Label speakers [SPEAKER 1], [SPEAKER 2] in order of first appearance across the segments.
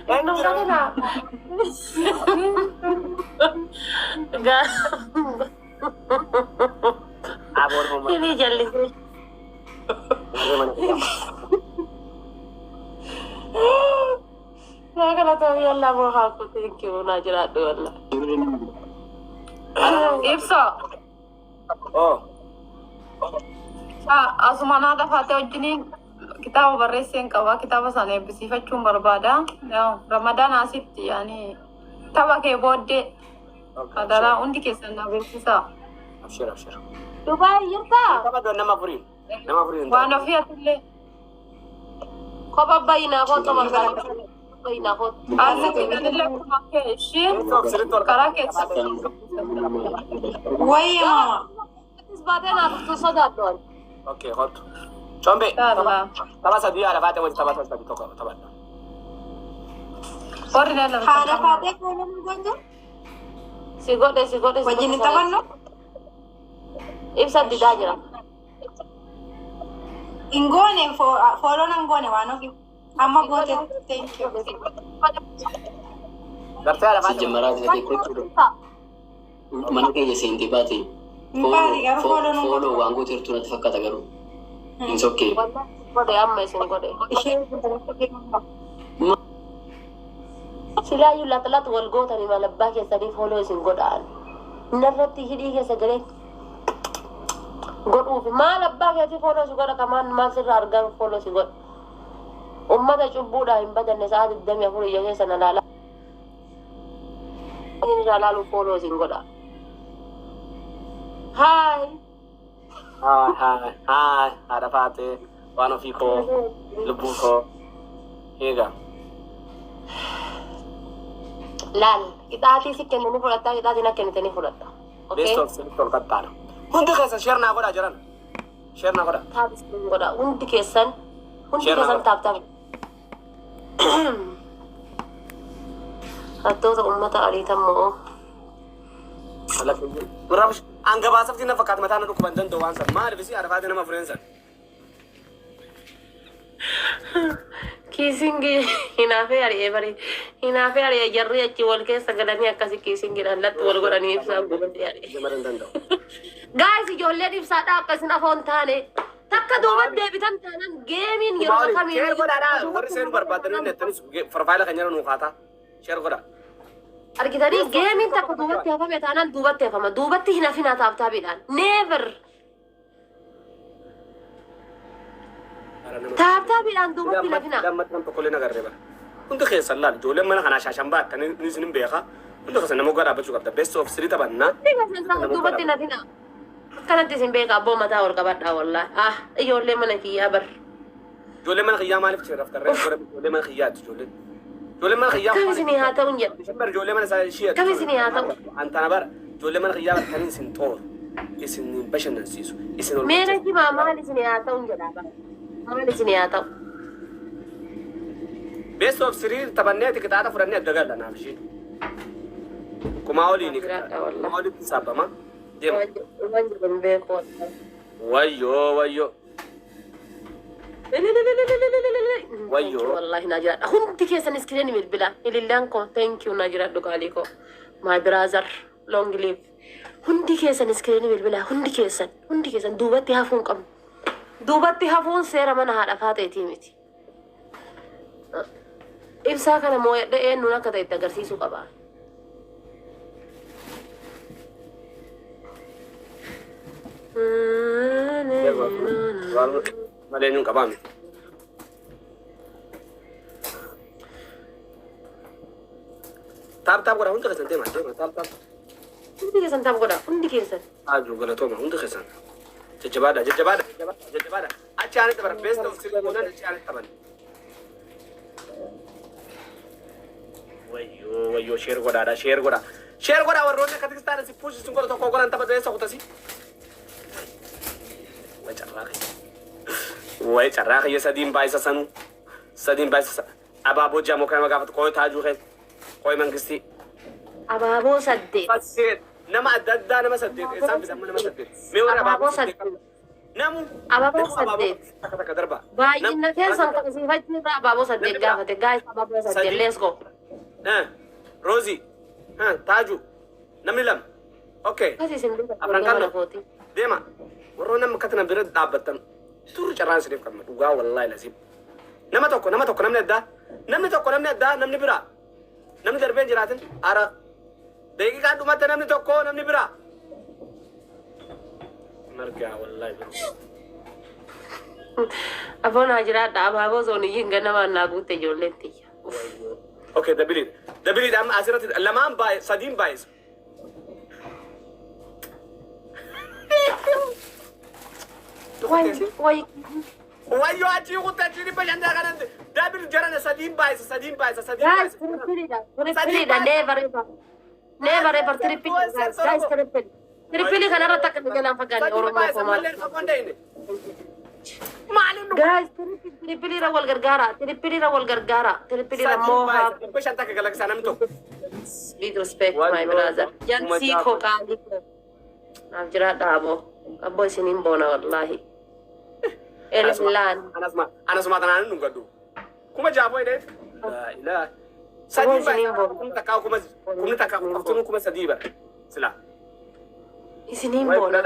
[SPEAKER 1] Enggak. Enggak.
[SPEAKER 2] Abor mo.
[SPEAKER 1] Ini jali. Nah, kalau tahu ya Allah mau aku thank you najrat Allah.
[SPEAKER 3] Ibsa.
[SPEAKER 2] Oh.
[SPEAKER 3] Asumana dapat ojini kita barressen kawa kita basane bisifachun barbada. Ya Ramadan asit yani tabake bode. Kadara undi kesan na besisa.
[SPEAKER 2] Abshir abshir.
[SPEAKER 1] Dubai yurta.
[SPEAKER 2] Tama do nama furin. Nama furin.
[SPEAKER 3] Wana fiya tulle.
[SPEAKER 1] Kau bayina kau tu makan. Bayina kau.
[SPEAKER 3] Asa tinadilla kuma keshi. Karake.
[SPEAKER 4] Why mama?
[SPEAKER 1] Is badan aku tu sadat don.
[SPEAKER 2] Okay, hot. Chombe.
[SPEAKER 3] Tala.
[SPEAKER 2] Tama sa dia ala fate mo tama sa dito ko tama.
[SPEAKER 3] Ordinal.
[SPEAKER 4] Hada fate ko naman gonjo?
[SPEAKER 1] Sigod.
[SPEAKER 4] Wajin taban no?
[SPEAKER 1] Ibsa didajra.
[SPEAKER 4] Ingone follow nang gone wano ki. Amma gote thank you.
[SPEAKER 2] Garte ala fate.
[SPEAKER 5] Sejemarat nanti kucur. Mana kaya senti bati.
[SPEAKER 4] Mbari garo follow nang
[SPEAKER 5] Follow wangu tertu nanti fakkat agaru. It's okay.
[SPEAKER 1] Kode amma isin kode.
[SPEAKER 4] Ishe
[SPEAKER 1] Sila yu lat wal go tani malabba ke sadi follow isin godaan. Narrati hidi ke sagare. God ufi malabba ke ti follow si goda kaman masir argan follow si god. Ummata cubbuda himbadan ne saadi dami afuri yake sanalala. Ini jalalu follow isin goda. Hi.
[SPEAKER 2] Hi. Ada fate. Wano fiko. Lubu ko. Higa.
[SPEAKER 1] Lal, kita hati si kene ni furata, kita hati nak kene teni furata. Okay?
[SPEAKER 2] Besto sektor katar. Hunde kasa share na goda jaran. Share na goda.
[SPEAKER 1] Habis goda, undi kesan
[SPEAKER 2] Share na
[SPEAKER 1] tap. Atau tu ummata alita mo.
[SPEAKER 2] Ala ko. Murabish anga basaf tina fakat mata na ko bandan do wansa. Ma bisi ada fate na ma friends.
[SPEAKER 1] Kisingi hinafe ari ebari hinafe ari jarri achi wal ke sagalani akasi kisingi lat wal gorani ibsa gumti ari
[SPEAKER 2] Jamaran dando.
[SPEAKER 1] guys jolle ibsa da akasina fontane takka dobat debitan tanan gaming yoro kami
[SPEAKER 2] Share goda da. Wari sen barbadan ne tan profile kan yaro no khata. Share goda.
[SPEAKER 1] arkitani gaming takka dobat ya fama tanan dobat ya fama dobat hinafe na tab tabidan never tab tabidan dobat hinafe na
[SPEAKER 2] Damat nam pokole na garre ba. Unta khe sallal jole man khana shashan ba tan ni sinin beha. Unta khasana mo goda ba chu kapta best of sirita banna.
[SPEAKER 1] tiga sen dobat hinafe na kananti simbe ka bo mata or kabada wallah jolle mana ki yabar
[SPEAKER 2] Jole man khiya malif chi raftar re jole man khiya jole. Jole man khiya.
[SPEAKER 1] كم سنة هذا ونجد
[SPEAKER 2] December jole man sa shiya.
[SPEAKER 1] كم سنة هذا
[SPEAKER 2] Anta na bar jole man khiya tan sin tor. Isin bashan nasisu. Isin
[SPEAKER 1] मेरा जी मामा वाली सने आता हूँ जरा मामा वाली सने आता हूँ
[SPEAKER 2] best of sirir tabanne ti kitata furanne daga na bishi. Kumaoli ni. Kumaoli sabama. Dem.
[SPEAKER 1] वंज बंबे को
[SPEAKER 2] Wayyo. Wayyo.
[SPEAKER 1] والله ناجرة هم تكيس نسكريني من البلا اللي لانكو thank you ناجرة دوكاليكو my brother long live هم تكيس نسكريني من البلا هم تكيس دوبتي هافون سيرا من هذا فاتي تيمتي إبسا كان مويا ده نونا كده يتغرسيسو كبا
[SPEAKER 2] Malenyung kabami. Tap gora hunta kesan tema tap.
[SPEAKER 1] Undi kesan tab goda, undi kesan.
[SPEAKER 2] Aju gala toma hunta kesan. Jajabada. Achane tabar best of sirri kona achane taban. Wayyo share goda. Share goda warrone katikistana si push sungkolo to kokolan tabar desa hutasi. Wai charraqi ya sadin baisa sanu. Ababo jamo kama gafat koy taju khay. Koy mangisti.
[SPEAKER 1] Ababo sadde.
[SPEAKER 2] Fasid. Nama adda nama sadde. Sam bisa nama sadde. Me wara
[SPEAKER 1] Ababo
[SPEAKER 2] ababo
[SPEAKER 1] sadde.
[SPEAKER 2] Namu.
[SPEAKER 1] Abaaboo saddeet.
[SPEAKER 2] Takka darba.
[SPEAKER 1] Baay'ina keessan kan siifachuu irraa abaaboo saddeet gaafate. Gaayis abaaboo saddeet let's go.
[SPEAKER 2] Rozi. Taaju. Namni lama. Okay.
[SPEAKER 1] Kasi isin beekan
[SPEAKER 2] Afran
[SPEAKER 1] mana
[SPEAKER 2] kan
[SPEAKER 1] kooti.
[SPEAKER 2] Deema. Warroo nama katana bira dhaabbatan. Turri carraan siniif qabna. Dhugaa wallaahi lazim. Nama tokko namni addaa. Namni biraa. Namni darbeen jiraatin ara. Daqiiqaa dhumatti namni tokko namni biraa. Margaa wallaahi biraa.
[SPEAKER 1] Afoon haa jiraadha abaaboo zooniyyiin ganamaan naa guutte ijoolleen tiyya.
[SPEAKER 2] Okay, dabilii amma asirratti lamaan baay'ee sadiin baay'isa.
[SPEAKER 1] Way
[SPEAKER 2] Wayyo achi kuttachi dhibba shantaa kanatti dabil jarana sadiin baay'isa.
[SPEAKER 1] guys trippiliidha never ever trippili guys trippili kanarratti akka galaan fagaanne oromoo komaa guys trippiliirra wal gargaara trippiliirra moohaa
[SPEAKER 2] dhibba shantaa ka galaksaa namni tokko.
[SPEAKER 1] big respect my brother jansii koo qaalii koo naaf jiraadha aboo isiniin boona wallaahi Elan.
[SPEAKER 2] Anasuma tanaan nun gaddu. Kuma jaabo ide. La ilaha. Sadi ba. Kuma takka kuma sadi ba. Sila.
[SPEAKER 1] Isinin bona.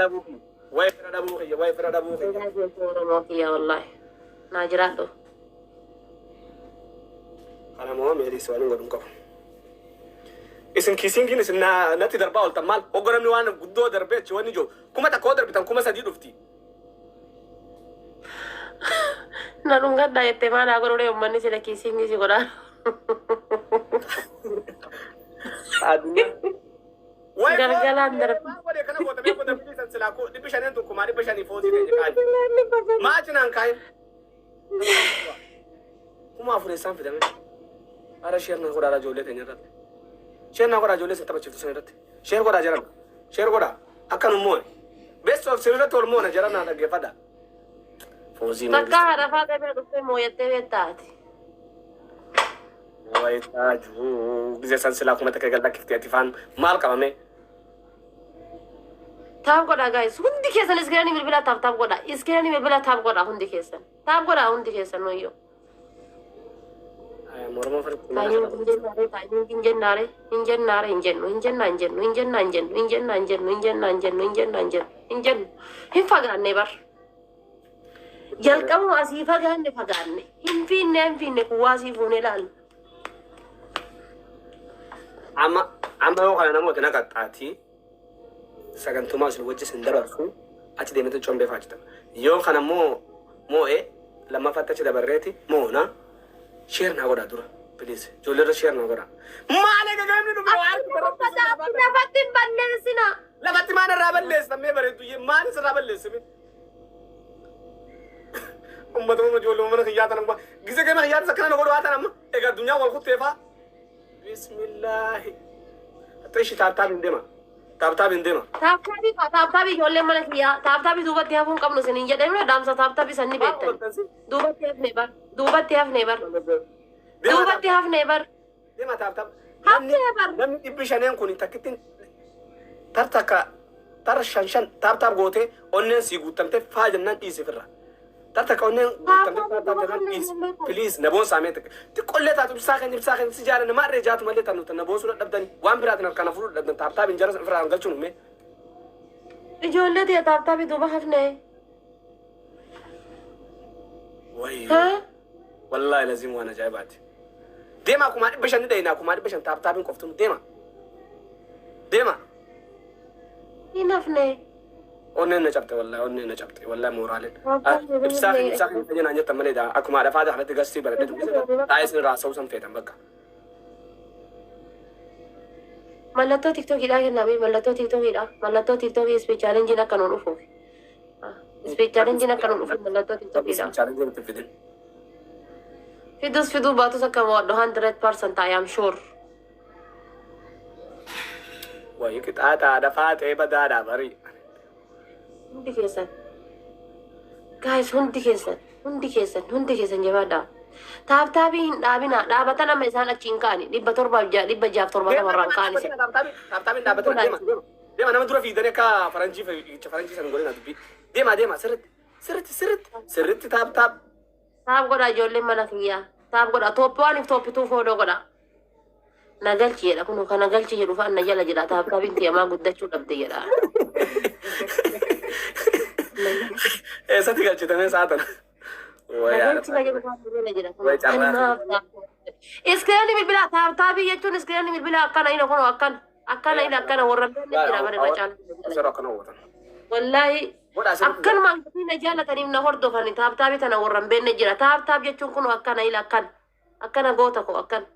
[SPEAKER 2] Way fira dabu.
[SPEAKER 1] Ya wallahi. Na jiraadho.
[SPEAKER 2] Kana mo meeri swanu gadun ko. Isin kisingin isin natti darba ol tamal. Ogoramni waan guddoo darbe chwani jo. Kuma takko darbitan kuma sadi dhufti.
[SPEAKER 1] Narungadda yette maana gorore ummanni sila kisingi si godaan.
[SPEAKER 2] Adunya.
[SPEAKER 1] Galgalaan darbe.
[SPEAKER 2] Wale kana bota be ko darbi san sila ko dibi shanen to kuma dibi shani fozi ne kai. Ma jinan kai. Kuma fure san fidan. Ara share na godara jole tenya rat. Share na godara jole se taba chiftu san rat. Share godara jaran. Share godara akanu mo. Best of sirra tol mo na jaran na da gefada.
[SPEAKER 1] Takka harafa gabe dhufe mooyattee beektaati.
[SPEAKER 2] Way taaju bize san sila kuma takka galda kifti atifan maal qabame.
[SPEAKER 1] Taap godha guys hundi keessan iskiranii bilbila taap godha iskiranii bilbila taap godha hundi keessan taap godha hundi keessan noyyo.
[SPEAKER 2] Mormo far.
[SPEAKER 1] Injennu hin fagaanne bar. Jalqabu asii fagaanne hin finne kuwaa asii fuune laal.
[SPEAKER 2] Amma yoo kana namoota na qaxxaati sagantumaa isin wajjin dabarsu achi deemete combee faachita. Yoo kana moo'ee lammaffatti achi dabarreeti moona sheer naa godhaa dura please ijoolleerra sheer naa godhaa. Maali gagamni dhufe waan
[SPEAKER 1] lafatti hin balleessina.
[SPEAKER 2] lafatti maan irraa balleessamee bareedu maan isirraa balleessame. Ummatuma ijoollee mana xiyyaatan amma gise gama xiyyaata sakkana na godhaa tan amma egaa addunyaa wal kutteefaa. Bismillaahi. Atreeshi taaptaabiin deema.
[SPEAKER 1] Taaptaabii ijoollee mana kiyyaa taaptaabii duubatti hafuun qabnu isiniin jedhamee daamsa taaptaabii sanni beektan. Duubatti hafnee bar.
[SPEAKER 2] Deema taaptaab.
[SPEAKER 1] Hafnee bar.
[SPEAKER 2] Namni dhibbi shaneen kun takkittiin tar shan taaptaab gootee onneen sii guuttamtee faa jennaan dhiisifirra. Tarta onneen guuttamtee please naboon saamee xiqqollee taatu ibsaa kan si jaalan nama irree jaatu malee taanu naboon sun dhabdanii waan biraatiin harkaan fuudhu dhabdan taaptaabiin jara irraa galchuun uumee.
[SPEAKER 1] Ijoollee ta'e taaptaabii duuba hafnee.
[SPEAKER 2] Wayyo. Wallahi lazim waan ajaa'ibaati. Deema akkuma dhibba shan dhayina akkuma dhibba shan taaptaabiin qoftuun deema.
[SPEAKER 1] Hin hafnee.
[SPEAKER 2] Onneen na cabte wallahi mooraaleen. Ibsaa kan fayyana nyetta malee daa akkuma dhafaa daalatti gastii baradhe taa'ee isin raasa'uu san feetan bakka.
[SPEAKER 1] Mallattoo tiktokiidhaa kennamee mallattoo tiktokii ispeech chaalenjiin akka nu dhufuuf. Ispeech chaalenjiin akka nu dhufuuf mallattoo tiktokiidhaa.
[SPEAKER 2] Chaalenjiin itti fidin.
[SPEAKER 1] Fidus fiduu baatus akka mo'adhu 100% I am sure.
[SPEAKER 2] Wayii qixaaxaa dhafaa ta'ee badaadhaa barii.
[SPEAKER 1] Hundi keessan. Guys hundi keessan jabaadhaa. Taaptaabii hin dhaabinaa dhaabatan amma isaan achiin kaani 770 kaani.
[SPEAKER 2] Taaptaabiin dhaabatan deema nama dura fiidanii akka faranjii san godhina dubbii. Deema sirriitti. sirritti taap.
[SPEAKER 1] Taap godha ijoolleen mana kiyyaa. Taap godha. Tooppawaan if tooppituu foodoo godha. Nagalchi jedha kun kan nagalchi jedhu fa'aa na jala jira. Taap taapiin tiyamaa guddachuu dhabde jedha.
[SPEAKER 2] Eessatti galchitamee saatana.
[SPEAKER 1] Nagalchi na jedhu fa'aa na jala jira. Iskiriinii bilbilaa taap taabii jechuun iskiriinii bilbilaa akkana ina kun akkana warra beekne jira bara irra caalu. Wallahi. Akkan maanguddoon na jaalataniif na hordofani taaptaabii tana warra hin beekne jira. Taaptaab jechuun kun akkana goota koo akkan.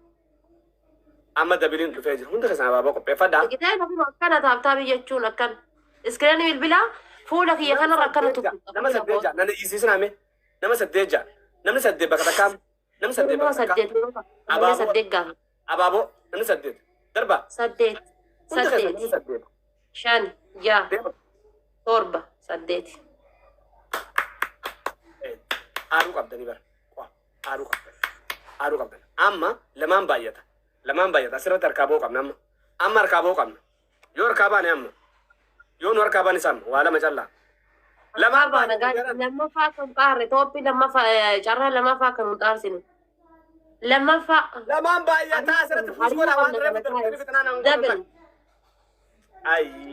[SPEAKER 2] Amma dabiliin dhufee jira. Hundi keessan abaaboo qopheeffadhaa.
[SPEAKER 1] Gitaayina kun akkana taaptaabii jechuun akkan. Iskiriinii bilbilaa fuula kiyya kanarra akkana tuqu.
[SPEAKER 2] Nama saddeet jaa. Nana isiisinaame. Nama saddeet jaa. Namni saddeet bakka takkaam. Namni saddeet bakka takkaam.
[SPEAKER 1] Namni saddeet gaafa.
[SPEAKER 2] Abaaboo. Namni saddeet. Darba.
[SPEAKER 1] Saddeet.
[SPEAKER 2] Hundi keessan namni saddeet.
[SPEAKER 1] Shan. Jaa. Torba. Saddeet.
[SPEAKER 2] Aaruu qabdanii bara. Aaruu qabdan. Amma lamaan baay'ata. Asirratti harkaa ba'uu qabna amma. Amma harkaa ba'uu qabna. Yoo harkaa baane amma. Yoo nu harkaa baane amma. Waa lama callaa. Lamaan baane.
[SPEAKER 1] Lammaffaa kan xaarre Toophii carraa lammaffaa kan nu xaarsinu. Lammaffaa.
[SPEAKER 2] Lamaan baay'ataa asirratti fuuldura waan reefu bitanaa naan godhan.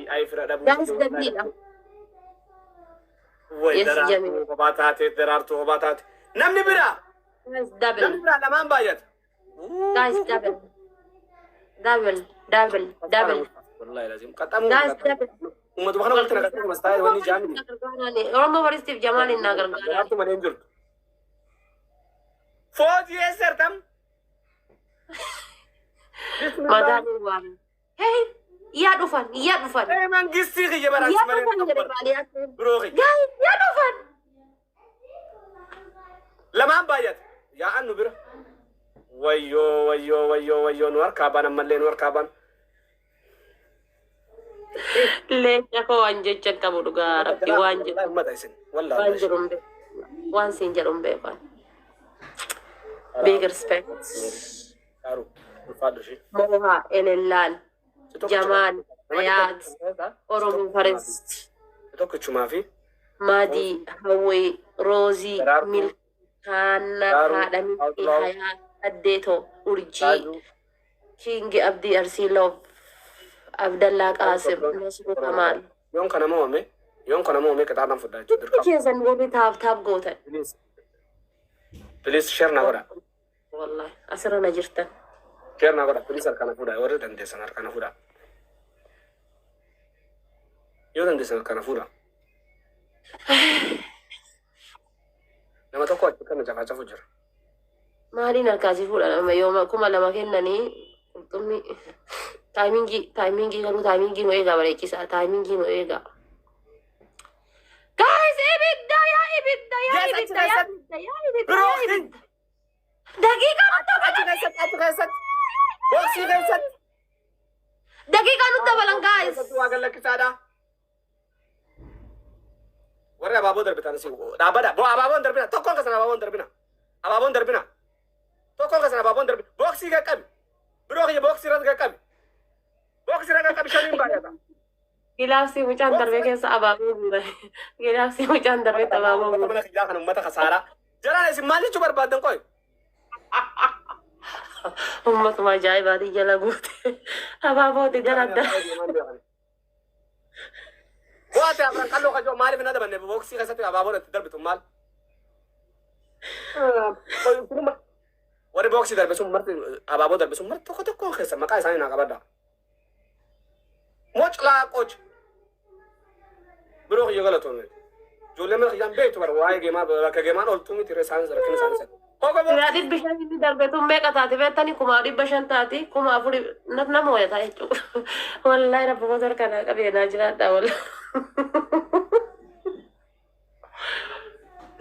[SPEAKER 2] Ay fira dhabuu.
[SPEAKER 1] Gaas dabiidha.
[SPEAKER 2] Way daraartuu kophaa taate. Namni biraa.
[SPEAKER 1] Guys, double.
[SPEAKER 2] Lamaan baay'ata.
[SPEAKER 1] Guys, double.
[SPEAKER 2] Wallahi lazim. Qaxamuu.
[SPEAKER 1] Guys, double.
[SPEAKER 2] Ummatu kana walitti naqatee mastaa wani jaamini.
[SPEAKER 1] Oromoo Baristiif Jamaalin naa gargaara.
[SPEAKER 2] Daraartuu malee hin jirtu. Foojii eessartam.
[SPEAKER 1] Madaan waame. Hey, yaa dhufan.
[SPEAKER 2] Mangistii kiyya baraansi
[SPEAKER 1] Yaa
[SPEAKER 2] malee.
[SPEAKER 1] dhufan jedhe baadiyyaa.
[SPEAKER 2] Biroo kiyya.
[SPEAKER 1] Guys, yaa dhufan.
[SPEAKER 2] Lamaan baay'ata. Yaa'an nu bira. Wayyoo nu harkaa baan ammallee nu harkaa baan.
[SPEAKER 1] Leenca koo waan jecha qabu dhugaa rabbi waan jedhu.
[SPEAKER 2] Ummata isin.
[SPEAKER 1] Waan
[SPEAKER 2] Wallahi.
[SPEAKER 1] jedhu hin beeku. Waan siin jedhu hin beeku. Big respect.
[SPEAKER 2] Kaaru. Ulfaadhu ishee.
[SPEAKER 1] Moha, Elellaan, Jamaan, Ayaat, Oromoo Forest,
[SPEAKER 2] Tokko chumaa fi.
[SPEAKER 1] Maadii, Hawwee, Roozii, Milkaana, Haadhamii, Hayaat, Addeetoo, Urjii, Kingi Abdii Arsii Loof, Abdallaa Qaasim, Nasruu Kamaal.
[SPEAKER 2] Yoon kana mo'ame qixaadhaan fudhaa jechuudha.
[SPEAKER 1] Hundi keessan warri taap gootan.
[SPEAKER 2] Please share na godha.
[SPEAKER 1] Wallahi asirra na jirtan.
[SPEAKER 2] Share na godha. Please harkana fuudhaa. Warri dandeessan harkana fuudhaa. Yoo dandeessan harkana fuudhaa. Nama tokko achi kana cafaa jira.
[SPEAKER 1] Maaliin harkaasii fuudhan yoo kuma lama kennanii qurxummii taayimingii garuu taayimingii nu eegaa bareechisaa taayimingii nu eegaa. Guys, ibidda. Daqiiqaa nutti dabalan guys.
[SPEAKER 2] Waa gallakkisaadha. Warri abaaboo darbitan si dhaabada. Abaaboon darbina. Tokkoon kasan abaaboon darbina. Tokkoon kasan abaaboon darbina. Booksii qaqqabi. Biroo kiyya booksii irratti qaqqabi. Shaniin baay'ata.
[SPEAKER 1] Gilaafsii mucaan darbee keessa abaaboo guure. Gilaafsii mucaan darbee abaaboo guure.
[SPEAKER 2] Mana kiyyaa kan uummata kasaaraa. Jaraan isin maal jechuu barbaaddan qoy?
[SPEAKER 1] Ummatuma ajaa'ibaatii jala guute. Abaabooti gara addaa.
[SPEAKER 2] Waate afran qalloo kajoo maaliif na dabanne booksii keessatti abaaboon itti darbitu maal? Warri booksii darbe sun marti abaaboo darbe sun marti tokko keessa maqaa isaanii naa qabadda. Moclaa qoch. Biroo kiyya galatoome. Ijoollee mana kiyyaan beektu bara waa'ee geemaa bakka geemaan oltuu miti isaanis rakkina isaanis.
[SPEAKER 1] Siraa 500 inni darbetu meeqa taate beektanii 500 taati 4,000 nama wayataa jechuudha. Wallaahi rabbi motor kana qabeenaa jiraadha wallaahi.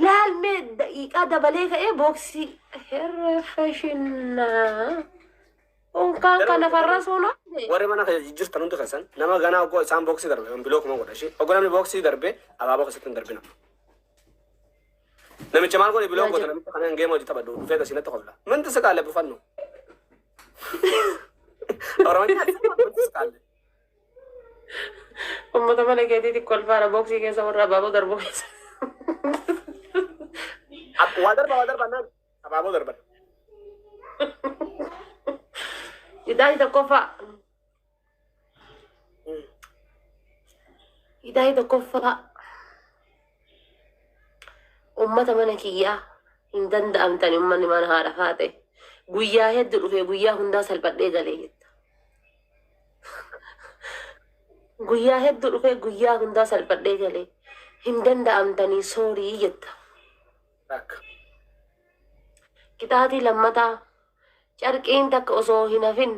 [SPEAKER 1] Laalmee daqiiqaa dabalee ka'ee booksii herreeffashinnaa. Unkaan kana farra suuna.
[SPEAKER 2] Warri mana jirtan hundi keessan nama ganaa oggoo isaan booksii darbe biloo kuma godha ishee oggoo namni booksii darbe abaaboo keessatti hin darbina. Namicha maal godhe biloo goota namicha kana geema hojii taphadhu dhufee gasinatti qofla. Manti saqaalee bufannu. Oromoo saqaalee.
[SPEAKER 1] Uummata mana keetiitti kolfaadha booksii keessa warra abaaboo darbuu keessa.
[SPEAKER 2] wadarba nan abaabo darban
[SPEAKER 1] Hidaayi tokkoffaa. Hidaayi tokkoffaa. Ummata mana kiyyaa hin danda'amtani ummanni mana haadha faate. Guyyaa hedduu dhufee guyyaa hundaa salphadhee galee jetta. Guyyaa hedduu dhufee guyyaa hundaa salphadhee galee hin danda'amtanii soorii jetta.
[SPEAKER 2] takka
[SPEAKER 1] Qixaatii lammataa carqiin takka osoo hin hafin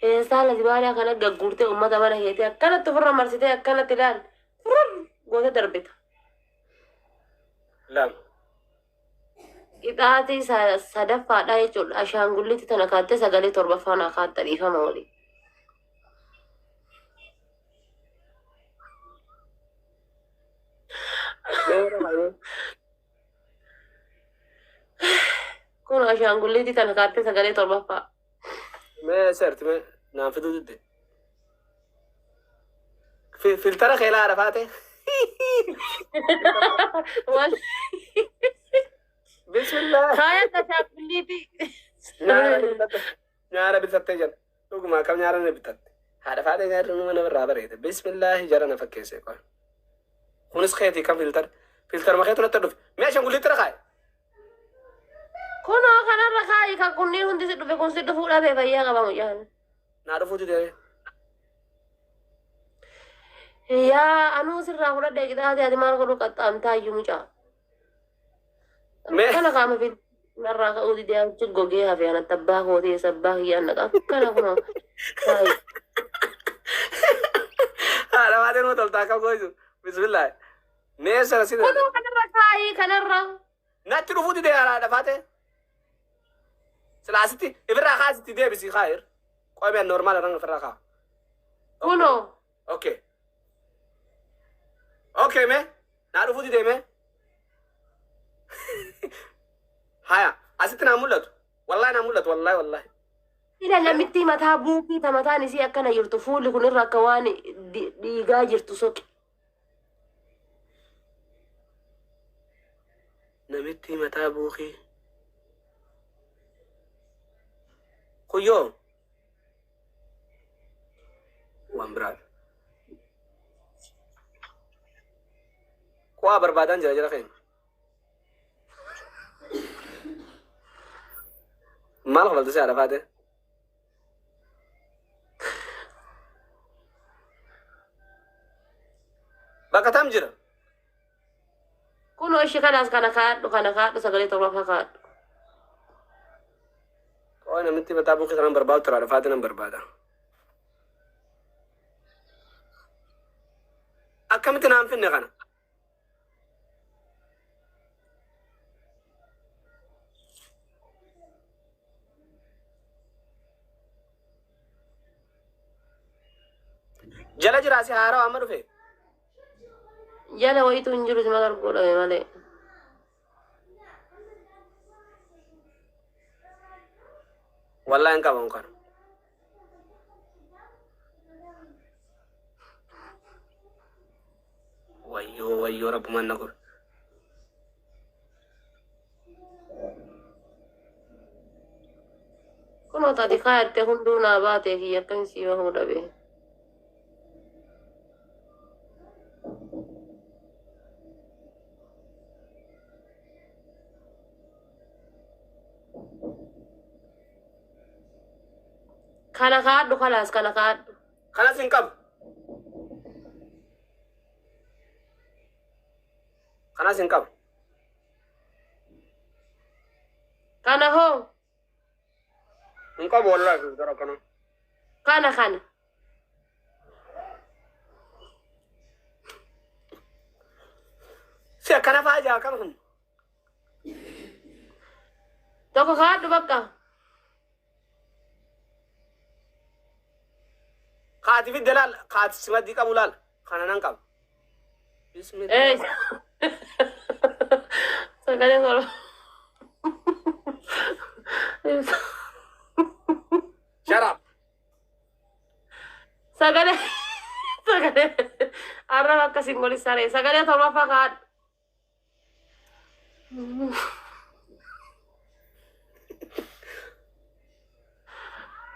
[SPEAKER 1] eessaa Lazibaaliyaa kana gagguurtee ummata mana keetii akkanatti ofirra marsitee akkanatti ilaal gootee darbita.
[SPEAKER 2] lam
[SPEAKER 1] Qixaatii sadaffaadhaa jechuudha. Ashaangullitti tana kaattee sagalee torbaffaa naa kaatta dhiifama waliin. Kun ashaangullitti tana kaattee sagalee torbaffaa.
[SPEAKER 2] mee serti mee naan fiduu didde filtara keelaa arafaate
[SPEAKER 1] Wal
[SPEAKER 2] bismillah
[SPEAKER 1] kaaya ashaangullitti.
[SPEAKER 2] nyaara bitattee jira dhuguma akkam nyaara na bitatte haadha faadha nyaarri numa namarraa bareede bismillaahi jara na fakkeesse qoy kunis keetii kam filtar makeetu natti dhufe mee ashangullitti rakaaye
[SPEAKER 1] Kunoo kanarra kaayi kan kunniin hundi si dhufe kun si dhufuu dhabee fayyaa qaba mucaan.
[SPEAKER 2] naa dhufuuti dee
[SPEAKER 1] Yaa anuu sirraa fudhadhee qixaatii ati maal godhu qaxxaamtaa iyyuu mucaa.
[SPEAKER 2] mee
[SPEAKER 1] Kana qaama fi narraa ka'uu didee achi gogee hafee anatti abbaa kootee sabbaa kiyyaan naqa akkana kunoo. Kaayi.
[SPEAKER 2] haadha faadha numa toltaa kam gooytu bismillaahi mee sara si
[SPEAKER 1] Kunoo kanarra kaayi kanarra.
[SPEAKER 2] natti dhufuuti dee haadha faate silaasitti ifirraa kaasitti deebisi kaayir qoy been normaal ranga ifirraa kaa
[SPEAKER 1] Kunoo.
[SPEAKER 2] okay okay mee naa dhufuuti deemee haya asitti naa mul'atu wallahi
[SPEAKER 1] Ila namitti mataa buukii ta mataan isii akkana jirtu fuulli kun irra akka waan dhiigaa jirtu soqi.
[SPEAKER 2] namitti mataa buukii kuyyoo waan biraa kuwaa barbaadan jira keenya maal kofaltu si haadha faate bakka tam jira
[SPEAKER 1] Kunoo ishee kanaas kana kaadhu sagalee torbaffaa kaadhu.
[SPEAKER 2] qoy namitti mataa buukii kanan barbaadu tura haadha faate nan barbaada akkamitti naan finne kana jala jiraasi haaraa amma dhufe
[SPEAKER 1] Jala wayitu hin jiru sima gargoodhame malee.
[SPEAKER 2] wallahi hin qaban kana wayyoo rabbumaan na godhe
[SPEAKER 1] Kunoo taati kaayatte hunduu naa baatee fi akkan sii bahuu dhabe. Kana kaadhu kalaas kana kaadhu.
[SPEAKER 2] kanas hin qabu kanas hin qabu
[SPEAKER 1] Kana hoo
[SPEAKER 2] hin qabu wallahi gara kana
[SPEAKER 1] kana.
[SPEAKER 2] si akkana faa jaa kam kun
[SPEAKER 1] Tokko kaadhu bakka.
[SPEAKER 2] kaati fidde laal kaati simaddii qabu laal kana nan qabu bismillah
[SPEAKER 1] Sagalee torba.
[SPEAKER 2] shut up
[SPEAKER 1] Sagalee arraba akkasiin golis saree sagalee torbaffaa kaadhu.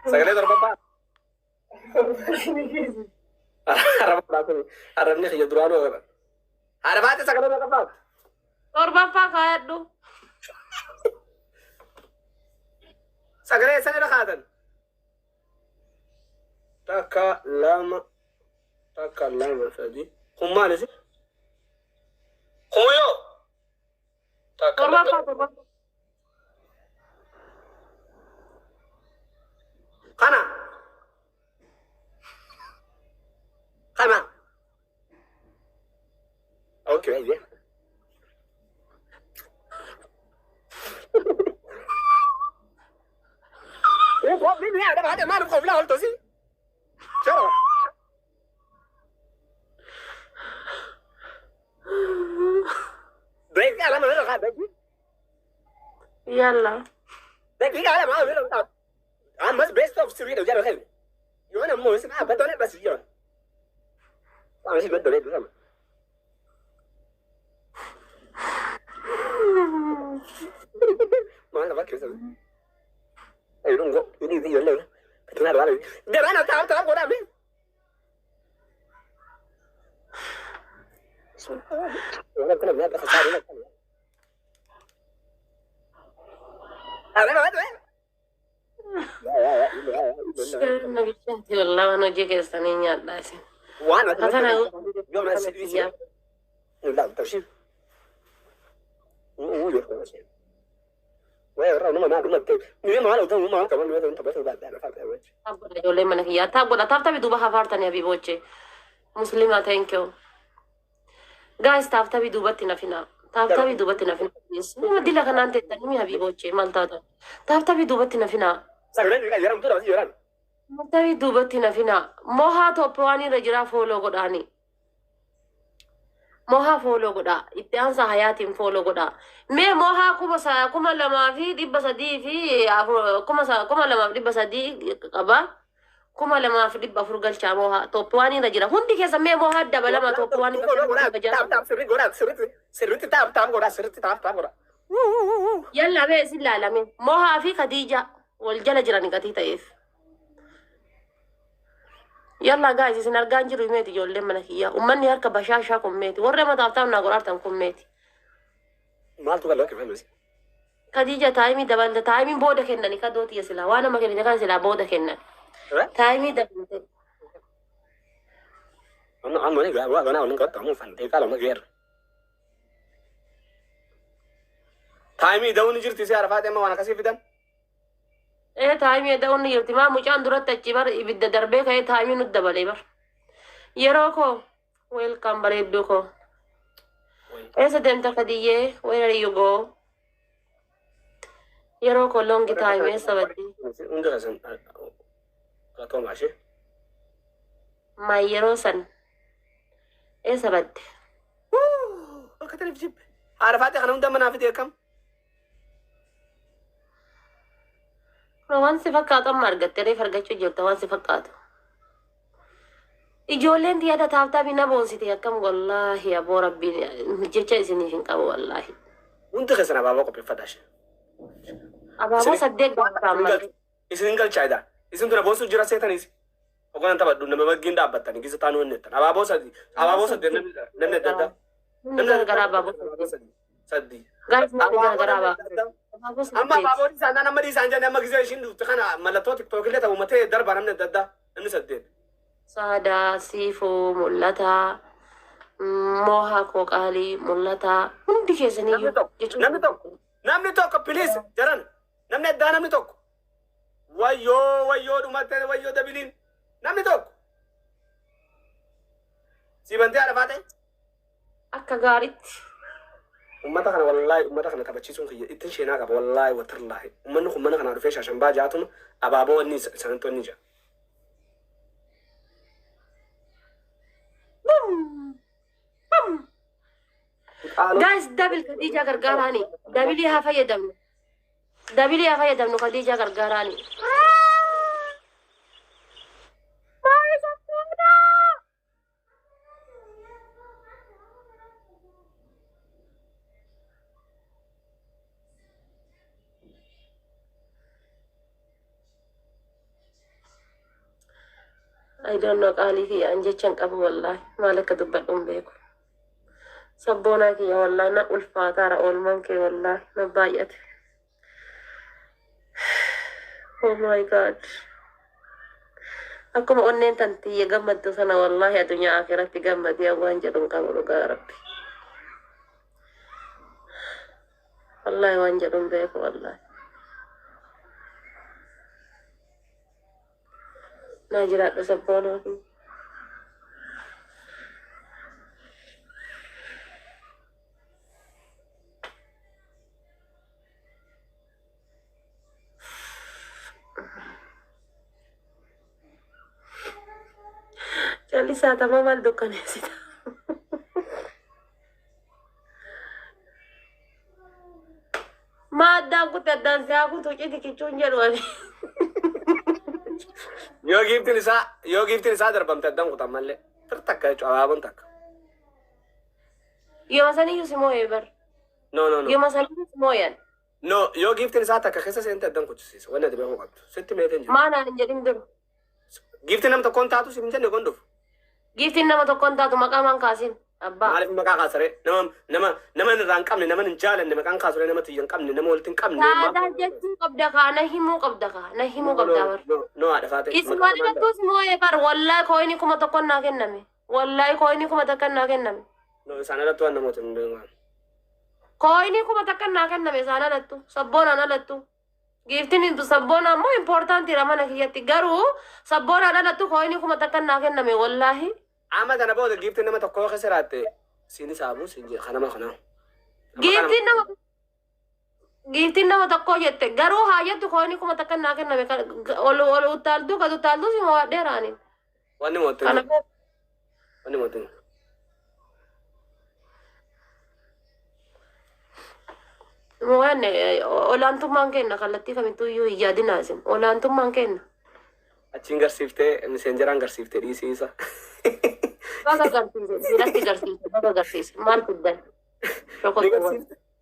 [SPEAKER 2] Sagalee torba ba'a. Arrabni xiyya duraanuu qaba. Haadha baate sagalee torba ba'a.
[SPEAKER 1] Torbaffaa kaayadhu.
[SPEAKER 2] Sagalee sanirra kaatan. Takka lama sadii. Kun maalisi? Kun yoo. Takka
[SPEAKER 1] Torbaffaa.
[SPEAKER 2] kana. Kana. Okay, yeah. What did you have? I had a man of flower to see. Sure. Break the element.
[SPEAKER 1] Yalla.
[SPEAKER 2] I'm much best of Sweden. You want a most, but don't ever see you. I'm going to do them. I don't go. You need to learn. But not worry. There are not out of what I mean. So, you're not going to make a sorry. I don't know.
[SPEAKER 1] Wallah waan hojii keessanii nyaadhaa isin.
[SPEAKER 2] Waan
[SPEAKER 1] Hasana
[SPEAKER 2] yoo na sidii la tafsir. Waa ra nama na kuma te. Ni ma la tamu ma ka ban ta ba ba da fa ta wace.
[SPEAKER 1] Abboodha ijoollee mana kiyyaa taabboodha taaftabi duuba hafaartanii habiibooche musliima thank you guys taaftabi duubatti nafina taaftabi duubatti nafina nama dila kanaan teettanii mi habiibooche maal taatan taaftabi duubatti nafina
[SPEAKER 2] Sagalee ni yaram tu da yaram.
[SPEAKER 1] taaftabi duubatti nafina mohaa tooppawaanii irra jiraa fooloo godhaanii mohaa fooloo godhaa itti aansa hayaatiin fooloo godhaa mee mohaa kuma lamaa fi dhibba sadii fi kuma lamaa fi dhibba sadii qaba kuma lamaa fi dhibba afur galchaa mohaa tooppawaanii irra jira hundi keessa mee mohaa dabalama tooppawaanii
[SPEAKER 2] Sirritti taap godha sirritti taap godha.
[SPEAKER 1] yalla mee isin laalame mohaa fi Khadija wal jala jirani gatii ta'eef yalla guys isin argaan jiru meeti ijoolleen mana kiyyaa ummanni harka bashaashaa kun meeti warra mataaftaaf naa goraartan kun meeti
[SPEAKER 2] Maaltu galaa kifamesi.
[SPEAKER 1] Khadija taayimii dabalta taayimiin booda kennani kadootiya silaa waan nama kennan kan silaa booda kennan taayimii dabalte
[SPEAKER 2] Amma ni gaba gana wannan ka tamu fan dai kala magiyar. Taimi da wani jirti sai arfa ma wana kasi fidan.
[SPEAKER 1] taayimii da'uun jirti maa mucaan duratti achi bar ibidda darbee ka'ee taayimii nutti dabalee bar yeroo koo welcome bareedduu koo eessa deemta Khadiyyee where are you go yeroo koo longi taayimii eessa baddi
[SPEAKER 2] Unda kasan ka to mashi.
[SPEAKER 1] maa yeroo san eessa badde
[SPEAKER 2] Ka tarif jib. Arfa kana unda mana fide kam.
[SPEAKER 1] waan si fakkaatu amma argatte reef argachuu jirta waan si fakkaatu ijoolleen tiyyaata taaftaa bina boonsite akkam wallaahi aboo rabbiin jecha isiniif hin qabu wallaahi
[SPEAKER 2] Unda kasan ababa ko pe fadash.
[SPEAKER 1] abaaboo saddeet gaafataamma
[SPEAKER 2] Isin galchaida. Isin tuna bosu jira setanis. Ogonan tabaddu nama bagin dhaabbatani gisa taanu nettan. Ababo sadi namne dadda.
[SPEAKER 1] gargaraa abaaboo
[SPEAKER 2] Saddi.
[SPEAKER 1] gaaf namni gargaraa abaaboo
[SPEAKER 2] Amma ababo di sana nama di sanja nama gisa ishin du kana malato TikTok le tabu mate darba namne dadda. Namne sadde.
[SPEAKER 1] Saadaa siifuu mul'ata mohaa qooqaalii mul'ata hundi keessanii
[SPEAKER 2] Namni tokko please jaran. Namni addaa namni tokko. Wayyoo dhumatte wayyoo dabiliin. Namni tokko. Sibantee arfaate.
[SPEAKER 1] akka gaaritti
[SPEAKER 2] Ummata kana wallahi ummata kana kabachiisuun kiyya ittiin sheenaa qaba wallahi watarlaahi. Ummanni kun mana kana dhufee shaashambaa jaatuma abaaboo wanni sanantoonni jira.
[SPEAKER 1] guys dabil Khadija gargaaraani dabilii haa fayyadamnu Khadija gargaaraani I don't know qaalii kiyya an jechan qabu wallahi maal akka dubbadhuun beeku. Sabboonaa kiyya wallahi na ulfaataara oolman kee wallahi na baay'ate. Oh my god. Akkuma onneen tantiyya gammaddu sana wallahi addunyaa akhiratti gammadee waan jedhuun qabu dhugaa rabbi. Wallahi waan jedhuun beeku wallahi. Naa jiraadha sabboonaa kiyya. Callisaa tapha maal dukkaneessita? Maa addaan kutte addaan siyaa kutu citi kichuun jedhu ani.
[SPEAKER 2] Yoo giftiin isaa darbamte addaan kutan mallee takka jechuudha abaaboon takka.
[SPEAKER 1] Yoo masaniyyuu si moo'ee bar.
[SPEAKER 2] No.
[SPEAKER 1] Yoo masaniyyuu si moo'an.
[SPEAKER 2] No, yoo giftiin isaa takka keessa seente addaan kuchisiisa. Wanni ati beekuu qabdu. Sitti meeteen jiru.
[SPEAKER 1] Maa naan hin jedhin duru.
[SPEAKER 2] Giftiin nama tokkoon taatu si hin jenne kun dhufu.
[SPEAKER 1] Giftiin nama tokkoon taatu maqaa maan kaasin. Abbaa.
[SPEAKER 2] Maaliif maqaa kaasaree nama irraa hin qabne nama hin jaalanne maqaan kaasaree nama xiyya hin qabne nama walitti hin qabne.
[SPEAKER 1] Taadaa jechuu qabda kaa na himuu qabda kaa na himuu qabda bar.
[SPEAKER 2] No haadha faate.
[SPEAKER 1] Ismaan irrattus moo'ee bar wallahi kooyini kuma tokkoon naa kenname. Wallahi kooyini kuma takkan naa kenname.
[SPEAKER 2] No isaan irratti waan namoota hin beekan.
[SPEAKER 1] Kooyini kuma takkan naa kenname isaan alattu sabboonaan alattu. Giftiin sabboonaan moo impoortaantiidha mana kiyyatti garuu sabboonaan alattu kooyini kuma takkan naa kenname wallahi.
[SPEAKER 2] Amma kana booda giftiin nama tokkoo keessa raatte siini saabuu siin jedha kanama kanaa. Giftiin nama tokkoo jette garuu haayattu kooyini kuma takkan naa kenname ol utaaltuu gad utaaltuu si mo'adheeraani. Wanni mootin.
[SPEAKER 1] Mo'anne olaantummaan kenna kallattii kamittuu iyyuu hin yaadinaa isin olaantummaan kenna.
[SPEAKER 2] Achiin garsiiftee miseenjeraan garsiiftee dhiisiisa.
[SPEAKER 1] Baga garsiise biratti garsiise baga garsiise maal fiddan.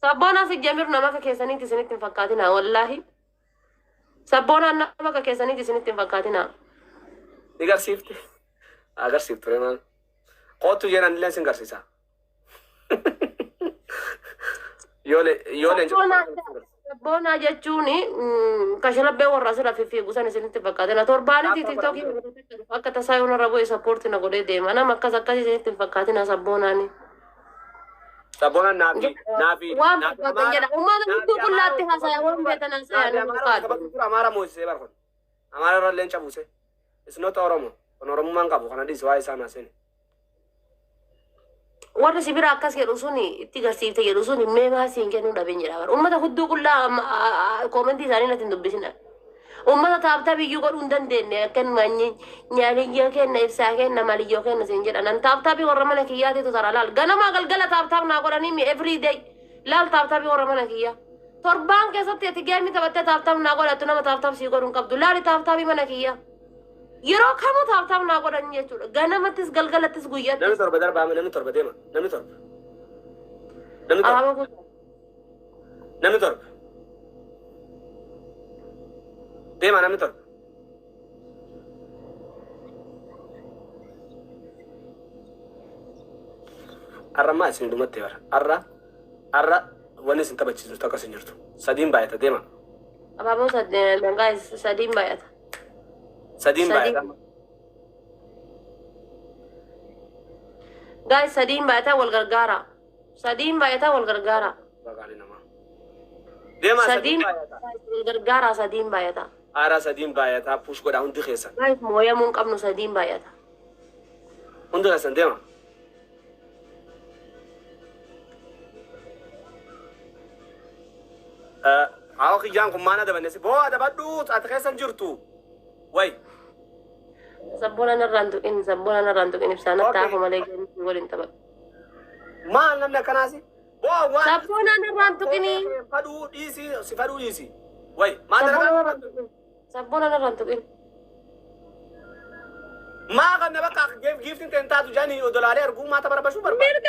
[SPEAKER 1] Sabboonaan si jamiru nama akka keessaniitti isinitti hin fakkaatinaa wallaahi. Sabboonaan nama akka keessaniitti isinitti hin fakkaatinaa.
[SPEAKER 2] Ni garsiifte. Agarsiiftu reemaan. Kootu jedhan illee sin garsiisa.
[SPEAKER 1] Sabboonaa jechuun kashalabbee warra asirra fiffiigu san isinitti fakkaatina. Torbaanitti tiiktookii akka tasaa yoo narra bu'e sappoortii na godhee deema. Nama akkas akkas isinitti hin fakkaatina sabboonaani.
[SPEAKER 2] Sabboonaan naafi.
[SPEAKER 1] Waan fakkaatan jedha. Uummata hedduu qullaatti haasaya waan beekan haasaya nu qaadu.
[SPEAKER 2] Amaara moosisee barkon. Amaara irra illee cabuse. Isnoota Oromoo. Kan Oromummaan qabu kana dhiisi waa isaan haasene.
[SPEAKER 1] Warra sibira akkas jedhu suni itti garsiifte jedhu suni mee maasiin kennuu dhabeen jedha bar. Uummata hedduu qullaa koomentii isaanii natti hin dubbisina. Uummata taaptaa biyyuu godhuu hin dandeenye akkanuma nyaaliyyoo kenna ibsaa kenna maliyyoo kenna siin jedha. Nan taaptaa bi warra mana kiyyaatiitu tara laal. Ganamaa galgala taaptaaf naa godhanii mi every day laal taaptaa bi warra mana kiyyaa. Torbaan keessatti ati geemmi taphattee taaptaaf naa godhattu nama taaptaaf sii godhuu hin qabdu. Laali taaptaa bi mana kiyyaa. Yeroo kamuu taaptaaf naa godhan jechuudha. Ganamattis galgalattis guyyaatti.
[SPEAKER 2] Namni torba darbaame namni torba deema. Namni torba. Namni torba. Deema namni torba. Arra maa isin dhumatti bara. Arra wanni isin taphachiisu takka isin jirtu. Sadiin baay'ata deema.
[SPEAKER 1] Abaaboo sadiin baay'ata.
[SPEAKER 2] Sadiin baay'ata.
[SPEAKER 1] Guys, sadiin baay'ata wal gargaara. Sadiin baay'ata wal gargaara.
[SPEAKER 2] Baqaali namaa. Deema sadiin baay'ata.
[SPEAKER 1] Wal gargaara sadiin baay'ata.
[SPEAKER 2] Ara sadiin baay'ata push godhaa hundi keessa.
[SPEAKER 1] Guys, mooyamuu hin qabnu sadiin baay'ata.
[SPEAKER 2] Hundi keessan deema. Haa kiyyaan kun maana dabanneesi boo adabadhuu ati keessan jirtu. Way.
[SPEAKER 1] Sabboonaan irraan tuqin ibsaan attaafu malee gaarii waliin taphatu.
[SPEAKER 2] Maal namni akkanaasi?
[SPEAKER 1] Sabboonaan irraan tuqinii.
[SPEAKER 2] Fadhuu dhiisi si fadhuu dhiisi. Way maal dalagaa?
[SPEAKER 1] Sabboonaan irraan tuqin.
[SPEAKER 2] Maa kan bakka giftiin teentaatu jaanii dolaarii arguu maata barbashuu barbaada.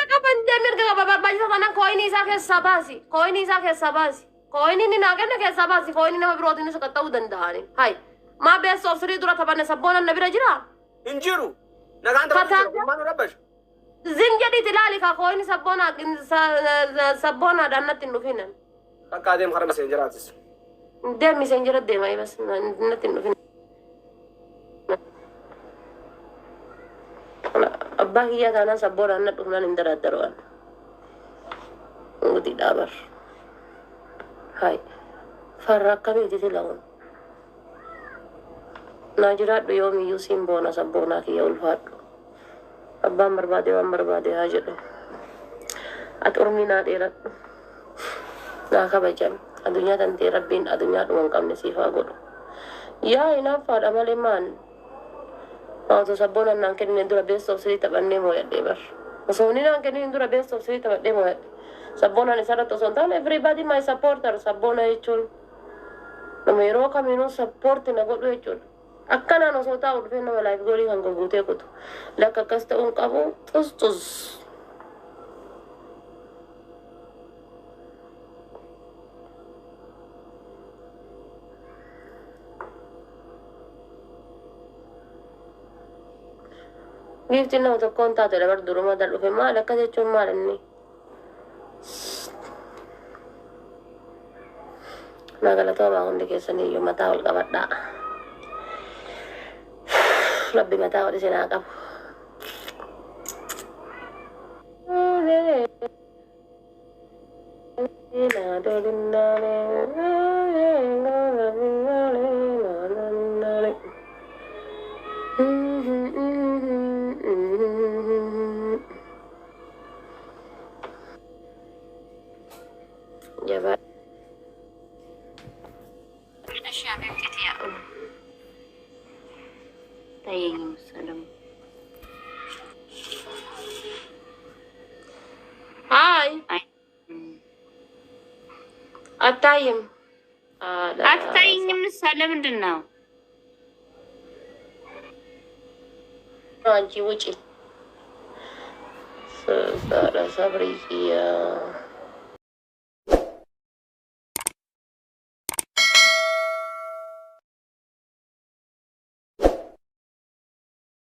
[SPEAKER 1] Mirga qaba barbaachisa kana kooyinii isaa keessaa baasi. Kooyinii isaa keessaa baasi. Kooyinii ni naa kenna keessaa baasi. Kooyinii nama birootiin isa qaxxa'uu danda'ani. Hai. Maa beessa obsirii dura taphanne sabboonaan na bira jira.
[SPEAKER 2] انجروا نقعد ما نربش
[SPEAKER 1] زنجدي تلالي كاكوين سبونا دانت إنه فينا
[SPEAKER 2] بقى ديم خرب سنجراتس
[SPEAKER 1] ديم مسنجرات ديم أي بس نت إنه فينا أبا هي كان سبونا نت ومن ندر الدروان ودي دابر هاي فرق كمي تلون ناجرات بيوم يوسين بونا سبونا كي يولفات أبا مربادي هاجر أتورمينا ديرت ناكا بجم الدنيا تنتي ربين الدنيا دوان كم نسيفا قولو يا إنا فاد أمال إيمان أو تسبونا نانكني ندورا بيست أوف سري تبني مويد ديبر وصوني نانكني ندورا بيست أوف سري تبني مويد سبونا نسارة تصنطان everybody my supporter سبونا يجون لما يروكا منو support نقولو يجون أكنا نصوتا ودفنا ولايف غوري هنگو غوتي كتو لكا كستا أنقابو تز Gifti na to kontato le verdure ma dallo fe male ka c'è male ni nagala to ba onde ke sani yo mata wal kabada labbi mata wal sina ka na dolinna جبال أشياء بنتي يا أم طيب السلام هاي التايم
[SPEAKER 6] አትታይኝም ለምንድን ነው
[SPEAKER 1] አንቺ ውጪ ሰብሪ